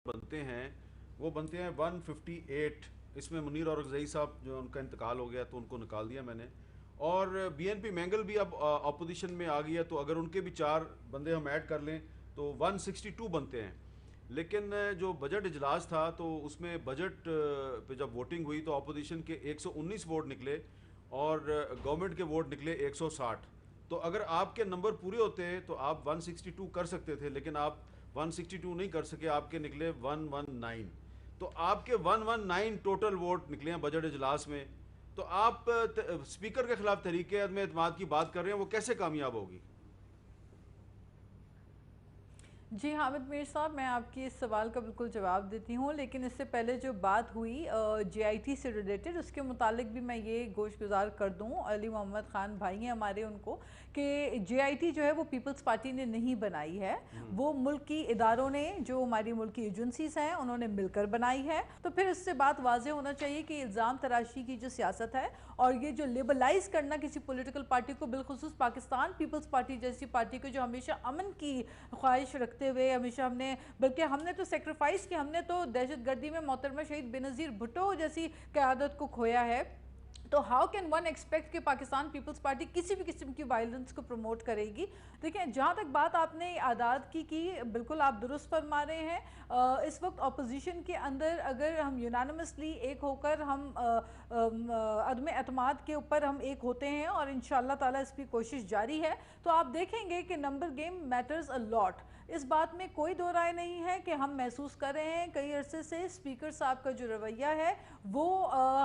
بنتے ہیں وہ بنتے ہیں 158. اس میں منیر اورکزئی صاحب جو ان کا انتقال ہو گیا تو ان کو نکال دیا میں نے, اور بی این پی مینگل بھی اب اپوزیشن میں آ گئی ہے, تو اگر ان کے بھی 4 بندے ہم ایڈ کر لیں تو 162 بنتے ہیں. لیکن جو بجٹ اجلاس تھا تو اس میں بجٹ پہ جب ووٹنگ ہوئی تو اپوزیشن کے 119 ووٹ نکلے اور گورنمنٹ کے ووٹ نکلے 160. تو اگر آپ کے نمبر پورے ہوتے تو آپ 162 کر سکتے تھے, لیکن آپ 162 نہیں کر سکے, آپ کے نکلے 119. تو آپ کے 119 ٹوٹل ووٹ نکلے ہیں بجٹ اجلاس میں. تو آپ اسپیکر کے خلاف تحریک عدم اعتماد کی بات کر رہے ہیں, وہ کیسے کامیاب ہوگی؟ جی حامد میر صاحب, میں آپ کی اس سوال کا بالکل جواب دیتی ہوں, لیکن اس سے پہلے جو بات ہوئی جے آئی ٹی سے ریلیٹڈ, اس کے متعلق بھی میں یہ گوش گزار کر دوں علی محمد خان بھائی ہیں ہمارے ان کو, کہ جے آئی ٹی جو ہے وہ پیپلز پارٹی نے نہیں بنائی ہے, وہ ملک کی اداروں نے, جو ہماری ملکی ایجنسیز ہیں انہوں نے مل کر بنائی ہے. تو پھر اس سے بات واضح ہونا چاہیے کہ الزام تراشی کی جو سیاست ہے اور یہ جو لیبلائز کرنا کسی پولیٹیکل پارٹی کو, بالخصوص پاکستان پیپلز پارٹی جیسی پارٹی کو جو ہمیشہ امن کی خواہش رکھتے ہوئے ہمیشہ ہم نے, بلکہ ہم نے تو سیکریفائس کیا, ہم نے تو دہشت گردی میں محترمہ شہید بینظیر بھٹو جیسی قیادت کو کھویا ہے. تو ہاؤ کین ون ایکسپیکٹ کہ پاکستان پیپلز پارٹی کسی بھی قسم کی وائلنس کو پروموٹ کرے گی؟ دیکھیں, جہاں تک بات آپ نے اعداد کی بالکل آپ درست فرما رہے ہیں. اس وقت اپوزیشن کے اندر اگر ہم یونانیمسلی ایک ہو کر ہم عدم اعتماد کے اوپر ہم ایک ہوتے ہیں, اور انشاءاللہ تعالی اس کی کوشش جاری ہے, تو آپ دیکھیں گے کہ نمبر گیم میٹرز اے لاٹ. اس بات میں کوئی دو رائے نہیں ہے کہ ہم محسوس کر رہے ہیں کئی عرصے سے اسپیکر صاحب کا جو رویہ ہے وہ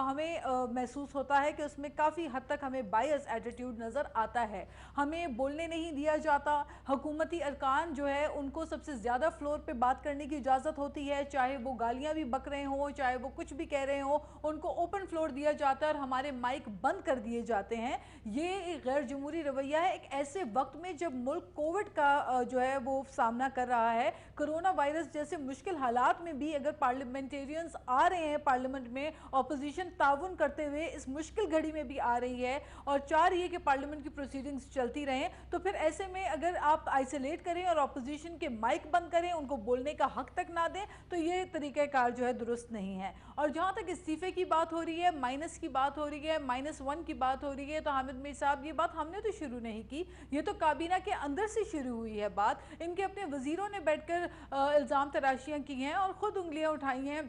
ہمیں محسوس ہوتا ہے کہ اس میں کافی حد تک ہمیں بائیس ایٹیٹیوڈ نظر آتا ہے. ہمیں بولنے نہیں دیا جاتا, حکومتی ارکان جو ہے ان کو سب سے زیادہ فلور پہ بات کرنے کی اجازت ہوتی ہے, چاہے وہ گالیاں بھی بک رہے ہوں, چاہے وہ کچھ بھی کہہ رہے ہوں, ان کو اوپن فلور دیا جاتا ہے اور ہمارے مائک بند کر دیے جاتے ہیں. یہ ایک غیر جمہوری رویہ ہے ایک ایسے وقت میں جب ملک کووڈ کا جو ہے وہ سامنا کر رہا ہے, کرونا وائرس جیسے مشکل حالات میں بھی اگر پارلیمنٹیرینز آ رہے ہیں پارلیمنٹ میں, اپوزیشن تعاون کرتے ہوئے اس مشکل گھڑی میں بھی آ رہی ہے اور چاہ رہی ہے کہ پارلیمنٹ کی پروسیڈنگز چلتی رہیں, تو پھر ایسے میں اگر آپ آئسولیٹ کریں اور اپوزیشن کے مائک بند کریں, ان کو بولنے کا حق تک نہ دیں, تو یہ طریقہ کار جو ہے درست نہیں ہے. اور جہاں تک استعفے کی بات ہو رہی ہے, مائنس کی بات ہو رہی ہے, -1 کی بات ہو رہی ہے, تو حامد میر صاحب یہ بات ہم نے تو شروع نہیں کی, یہ تو کابینہ کے اندر سے شروع ہوئی ہے بات. ان کے اپنے وزیروں نے بیٹھ کر الزام تراشیاں کی ہیں اور خود انگلیاں اٹھائی ہیں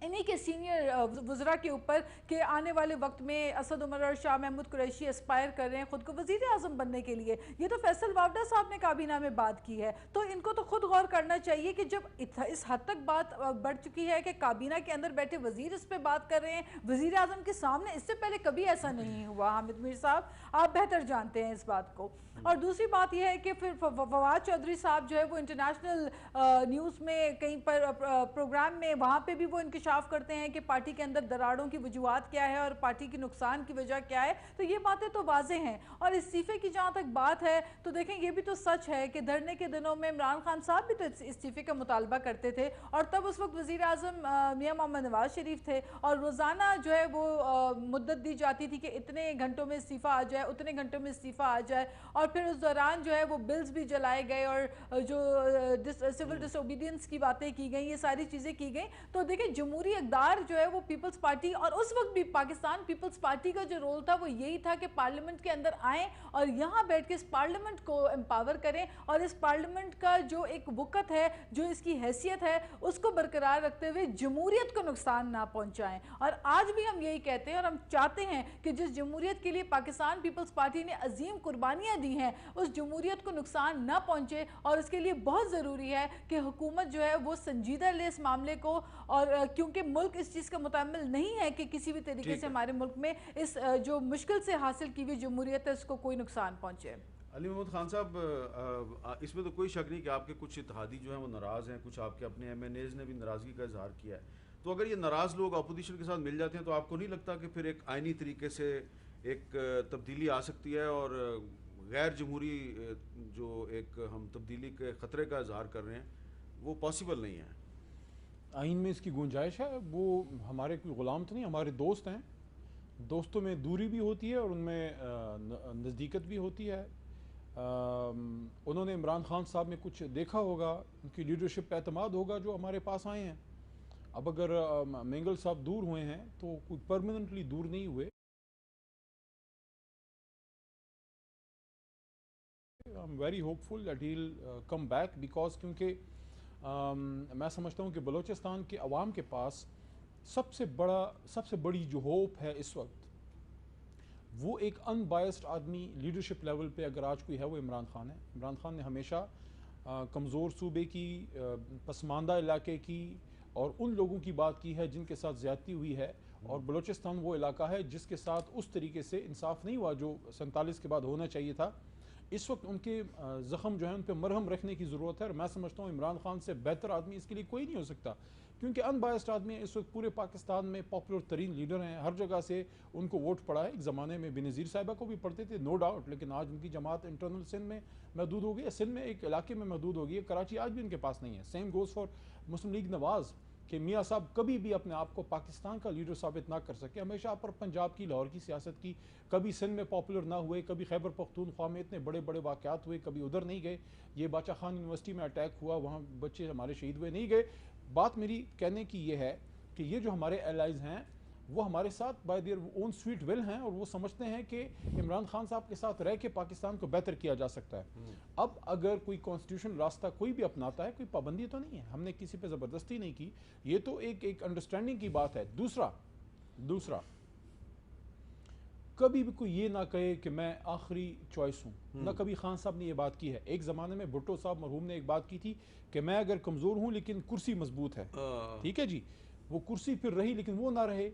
انہی کے سینئر وزراء کے اوپر کہ آنے والے وقت میں اسد عمر اور شاہ محمود قریشی اسپائر کر رہے ہیں خود کو وزیر اعظم بننے کے لیے. یہ تو فیصل وافدہ صاحب نے کابینہ میں بات کی ہے, تو ان کو تو خود غور کرنا چاہیے کہ جب اس حد تک بات بڑھ چکی ہے کہ کابینہ کے اندر بیٹھے وزیر اس پہ بات کر رہے ہیں وزیر اعظم کے سامنے, اس سے پہلے کبھی ایسا نہیں ہوا. حامد میر صاحب آپ بہتر جانتے ہیں اس بات کو. اور دوسری بات یہ ہے کہ پھر فواد چودھری صاحب جو ہے وہ انٹرنیشنل نیوز میں کہیں پر پروگرام میں, وہاں پہ بھی وہ انکشاف کرتے ہیں کہ پارٹی کے اندر دراڑوں کی وجوہات کیا ہے اور پارٹی کی نقصان کی وجہ کیا ہے. تو یہ باتیں تو واضح ہیں. اور استعفے کی جہاں تک بات ہے تو دیکھیں یہ بھی تو سچ ہے کہ دھرنے کے دنوں میں عمران خان صاحب بھی تو استعفے کا مطالبہ کرتے تھے, اور تب اس وقت وزیر اعظم میاں محمد نواز شریف تھے, اور روزانہ جو ہے وہ مدت دی جاتی تھی کہ اتنے گھنٹوں میں استعفیٰ آ جائے, اتنے گھنٹوں میں استعفیٰ آ جائے, اور پھر اس دوران جو ہے وہ بلز بھی جلائے گئے اور جو سول ڈس اوبیڈینس کی باتیں کی گئیں, یہ ساری چیزیں کی گئیں. تو دیکھیں جمہوری اقدار جو ہے وہ پیپلز پارٹی, اور اس وقت بھی پاکستان پیپلز پارٹی کا جو رول تھا وہ یہی تھا کہ پارلیمنٹ کے اندر آئیں اور یہاں بیٹھ کے اس پارلیمنٹ کو امپاور کریں, اور اس پارلیمنٹ کا جو ایک وقت ہے, جو اس کی حیثیت ہے, اس کو برقرار رکھتے ہوئے جمہوریت کو نقصان نہ پہنچائیں. اور آج بھی ہم یہی کہتے ہیں اور ہم چاہتے ہیں کہ جس جمہوریت کے لیے پاکستان پیپلز پارٹی نے عظیم قربانیاں دی ہیں اس جمہوریت کو نقصان نہ پہنچے, اور اس کے لیے بہت ضروری ہے کہ حکومت جو ہے وہ سنجیدہ لے اس معاملے کو, اور کیونکہ ملک اس چیز کا متحمل نہیں ہے کہ کسی بھی طریقے سے ہمارے ملک میں اس جو مشکل سے حاصل کی ہوئی جمہوریت ہے اس کو کوئی نقصان پہنچے. علی محمد خان صاحب, اس میں تو کوئی شک نہیں کہ آپ کے کچھ اتحادی جو ہیں وہ ناراض ہیں, کچھ آپ کے اپنے ایم این ایز نے بھی ناراضگی کا اظہار کیا ہے. تو اگر یہ ناراض لوگ اپوزیشن کے ساتھ مل جاتے ہیں تو آپ کو نہیں لگتا کہ پھر ایک آئینی طریقے سے ایک تبدیلی آ سکتی ہے, اور غیر جمہوری جو ایک ہم تبدیلی کے خطرے کا اظہار کر رہے ہیں وہ پاسبل نہیں ہے؟ آئین میں اس کی گنجائش ہے, وہ ہمارے کوئی غلام تو نہیں, ہمارے دوست ہیں. دوستوں میں دوری بھی ہوتی ہے اور ان میں نزدیکت بھی ہوتی ہے. انہوں نے عمران خان صاحب میں کچھ دیکھا ہوگا، ان کی لیڈرشپ پہ اعتماد ہوگا جو ہمارے پاس آئے ہیں. اب اگر مینگل صاحب دور ہوئے ہیں تو کوئی پرماننٹلی دور نہیں ہوئے. I'm very hopeful that he'll come back because کیونکہ میں سمجھتا ہوں کہ بلوچستان کے عوام کے پاس سب سے بڑی جو ہوپ ہے اس وقت وہ ایک ان بائسڈ آدمی لیڈرشپ لیول پہ اگر آج کوئی ہے وہ عمران خان ہے. عمران خان نے ہمیشہ کمزور صوبے کی، پسماندہ علاقے کی اور ان لوگوں کی بات کی ہے جن کے ساتھ زیادتی ہوئی ہے، اور بلوچستان وہ علاقہ ہے جس کے ساتھ اس طریقے سے انصاف نہیں ہوا جو 47 کے بعد ہونا چاہیے تھا. اس وقت ان کے زخم جو ہیں ان پہ مرہم رکھنے کی ضرورت ہے، اور میں سمجھتا ہوں عمران خان سے بہتر آدمی اس کے لیے کوئی نہیں ہو سکتا، کیونکہ ان بائسڈ آدمی اس وقت پورے پاکستان میں پاپولر ترین لیڈر ہیں. ہر جگہ سے ان کو ووٹ پڑا ہے. ایک زمانے میں بینظیر صاحبہ کو بھی پڑھتے تھے نو ڈاؤٹ، لیکن آج ان کی جماعت انٹرنل سندھ میں محدود ہو گئی ہے، سندھ میں ایک علاقے میں محدود ہو گئی ہے، کراچی آج بھی ان کے پاس نہیں ہے. Same goes for Muslim League Nawaz کہ میاں صاحب کبھی بھی اپنے آپ کو پاکستان کا لیڈر ثابت نہ کر سکے، ہمیشہ پر پنجاب کی، لاہور کی سیاست کی، کبھی سندھ میں پاپولر نہ ہوئے، کبھی خیبر پختونخوا میں اتنے بڑے بڑے واقعات ہوئے کبھی ادھر نہیں گئے. یہ باچا خان یونیورسٹی میں اٹیک ہوا وہاں بچے ہمارے شہید ہوئے نہیں گئے. بات میری کہنے کی یہ ہے کہ یہ جو ہمارے الائز ہیں وہ ہمارے ساتھ بائی دیئر اون سویٹ ول ہیں، اور وہ سمجھتے ہیں کہ عمران خان صاحب کے ساتھ رہ کے پاکستان کو بہتر کیا جا سکتا ہے. اب اگر کوئی کانسٹیٹیوشن راستہ کوئی بھی اپناتا ہے، کوئی پابندی تو نہیں ہے، ہم نے کسی پہ زبردستی نہیں کی، یہ تو ایک انڈرسٹینڈنگ کی بات ہے. دوسرا کبھی بھی کوئی یہ نہ کہے کہ میں آخری چوائس ہوں، نہ کبھی خان صاحب نے یہ بات کی ہے. ایک زمانے میں بھٹو صاحب مرحوم نے ایک بات کی تھی کہ میں اگر کمزور ہوں لیکن کرسی مضبوط ہے. ٹھیک ہے جی، وہ کرسی پھر رہی لیکن وہ نہ رہے.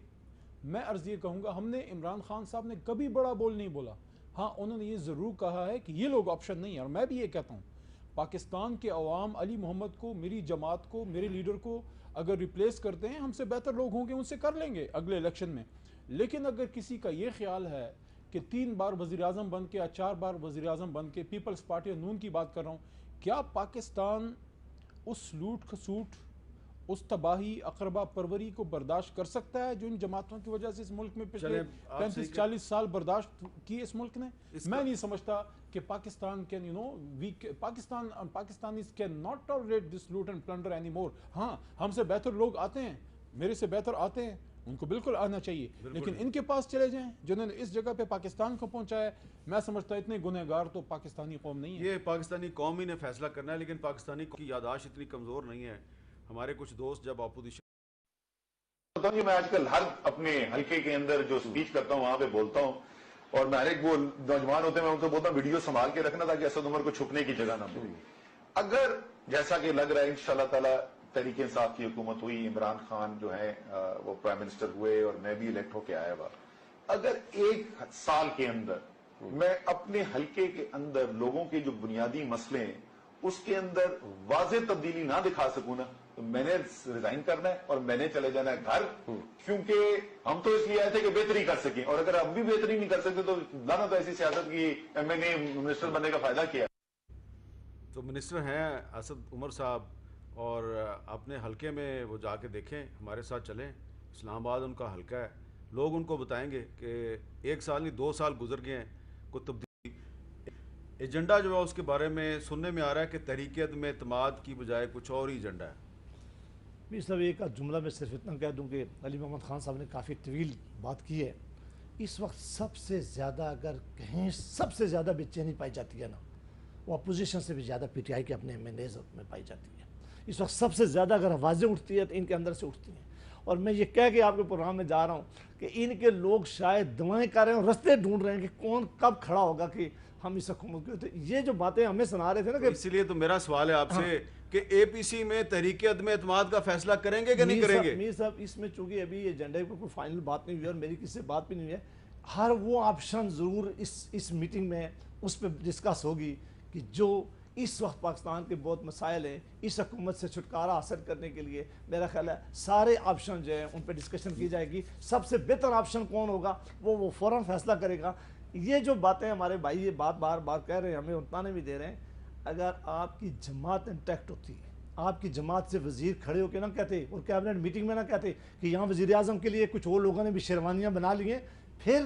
میں عرض یہ کہوں گا ہم نے عمران خان صاحب نے کبھی بڑا بول نہیں بولا. ہاں انہوں نے یہ ضرور کہا ہے کہ یہ لوگ آپشن نہیں ہیں، اور میں بھی یہ کہتا ہوں پاکستان کے عوام علی محمد کو، میری جماعت کو، میرے لیڈر کو اگر ریپلیس کرتے ہیں، ہم سے بہتر لوگ ہوں گے ان سے کر لیں گے اگلے الیکشن میں. لیکن اگر کسی کا یہ خیال ہے کہ 3 بار وزیر اعظم بن کے یا 4 بار وزیر اعظم بن کے، پیپلز پارٹی نون کی بات کر رہا ہوں، کیا پاکستان اس لوٹ کھسوٹ، اس تباہی اقربا پروری کو برداشت کر سکتا ہے جو ان جماعتوں کی وجہ سے اس ملک میں پچھلے 35-40 سال برداشت کی اس ملک نے؟ میں نہیں سمجھتا کہ Pakistan Pakistanis can not tolerate this loot and plunder any more. ہاں ہم سے بہتر لوگ آتے ہیں، میرے سے بہتر آتے ہیں، ان کو بالکل آنا چاہیے، لیکن ان کے پاس چلے جائیں جنہوں نے اس جگہ پہ پاکستان کو پہنچایا. میں سمجھتا اتنے گنہگار تو پاکستانی قوم نہیں ہے. یہ پاکستانی قوم ہی نے فیصلہ کرنا ہے، لیکن پاکستانی کی یادداشت اتنی کمزور نہیں ہے. ہمارے کچھ دوست جب اپوزیشن میں آج کل ہر اپنے حلقے کے اندر جو سپیچ کرتا ہوں وہاں پہ بولتا ہوں، اور میں ہر ایک وہ نوجوان ہوتے ہیں میں ان سے بولتا ہوں ویڈیو سنبھال کے رکھنا تاکہ اسد عمر کو چھپنے کی جگہ نہ ملے. اگر جیسا کہ لگ رہا ہے انشاءاللہ تعالی تحریک انصاف کی حکومت ہوئی، عمران خان جو ہے وہ پرائم منسٹر ہوئے اور میں بھی الیکٹ ہو کے آیا ہوا، اگر 1 سال کے اندر میں اپنے حلقے کے اندر لوگوں کے جو بنیادی مسئلے ہیں اس کے اندر واضح تبدیلی نہ دکھا سکوں نا، تو میں نے ریزائن کرنا ہے اور میں نے چلے جانا ہے گھر. کیونکہ ہم تو اس لیے آئے تھے کہ بہتری کر سکیں، اور اگر اب بھی بہتری نہیں کر سکتے تو لانا تو ایسی سیاست کی ایم این اے منسٹر بننے کا فائدہ کیا. تو منسٹر ہیں اسد عمر صاحب، اور اپنے حلقے میں وہ جا کے دیکھیں، ہمارے ساتھ چلیں. اسلام آباد ان کا حلقہ ہے، لوگ ان کو بتائیں گے کہ 1 سال نہیں 2 سال گزر گئے ہیں، کوئی تبدیلی. ایجنڈا جو ہے اس کے بارے میں سننے میں آ رہا ہے کہ تحریک عدم اعتماد کی بجائے کچھ اور ہی ایجنڈا ہے. میر صاحب ایک جملہ میں صرف اتنا کہہ دوں کہ علی محمد خان صاحب نے کافی طویل بات کی ہے. اس وقت سب سے زیادہ اگر کہیں سب سے زیادہ بے چینی پائی جاتی ہے نا، وہ اپوزیشن سے بھی زیادہ پی ٹی آئی کے اپنے ایم این ایز میں پائی جاتی ہے. اس وقت سب سے زیادہ اگر آوازیں اٹھتی ہے تو ان کے اندر سے اٹھتی ہیں. اور میں یہ کہہ کے آپ کے پروگرام میں جا رہا ہوں کہ ان کے لوگ شاید دعائیں کر رہے ہیں اور رستے ڈھونڈ رہے ہیں کہ کون کب کھڑا ہوگا کہ ہم اس حکومت کو. یہ جو باتیں ہمیں سنا رہے تھے نا کہ اسی لیے تو میرا سوال ہے آپ سے کہ اے پی سی میں تحریک عدم اعتماد کا فیصلہ کریں گے کہ نہیں کریں گے؟ میر صاحب اس میں چونکہ ابھی ایجنڈے پر کوئی فائنل بات نہیں ہوئی اور میری کسی سے بات بھی نہیں ہوئی ہے، ہر وہ آپشن ضرور اس میٹنگ میں اس پہ ڈسکس ہوگی کہ جو اس وقت پاکستان کے بہت مسائل ہیں، اس حکومت سے چھٹکارا حاصل کرنے کے لیے میرا خیال ہے سارے آپشن جو ہیں ان پہ ڈسکشن کی جائے گی. سب سے بہتر آپشن کون ہوگا وہ فوراً فیصلہ کرے گا. یہ جو باتیں ہمارے بھائی یہ بات بار بار کہہ رہے ہیں، ہمیں اتانے بھی دے رہے ہیں، اگر آپ کی جماعت انٹیکٹ ہوتی ہے، آپ کی جماعت سے وزیر کھڑے ہو کے نہ کہتے اور کیبنٹ میٹنگ میں نہ کہتے کہ یہاں وزیر اعظم کے لیے کچھ اور لوگوں نے بھی شیروانیاں بنا لی ہیں، پھر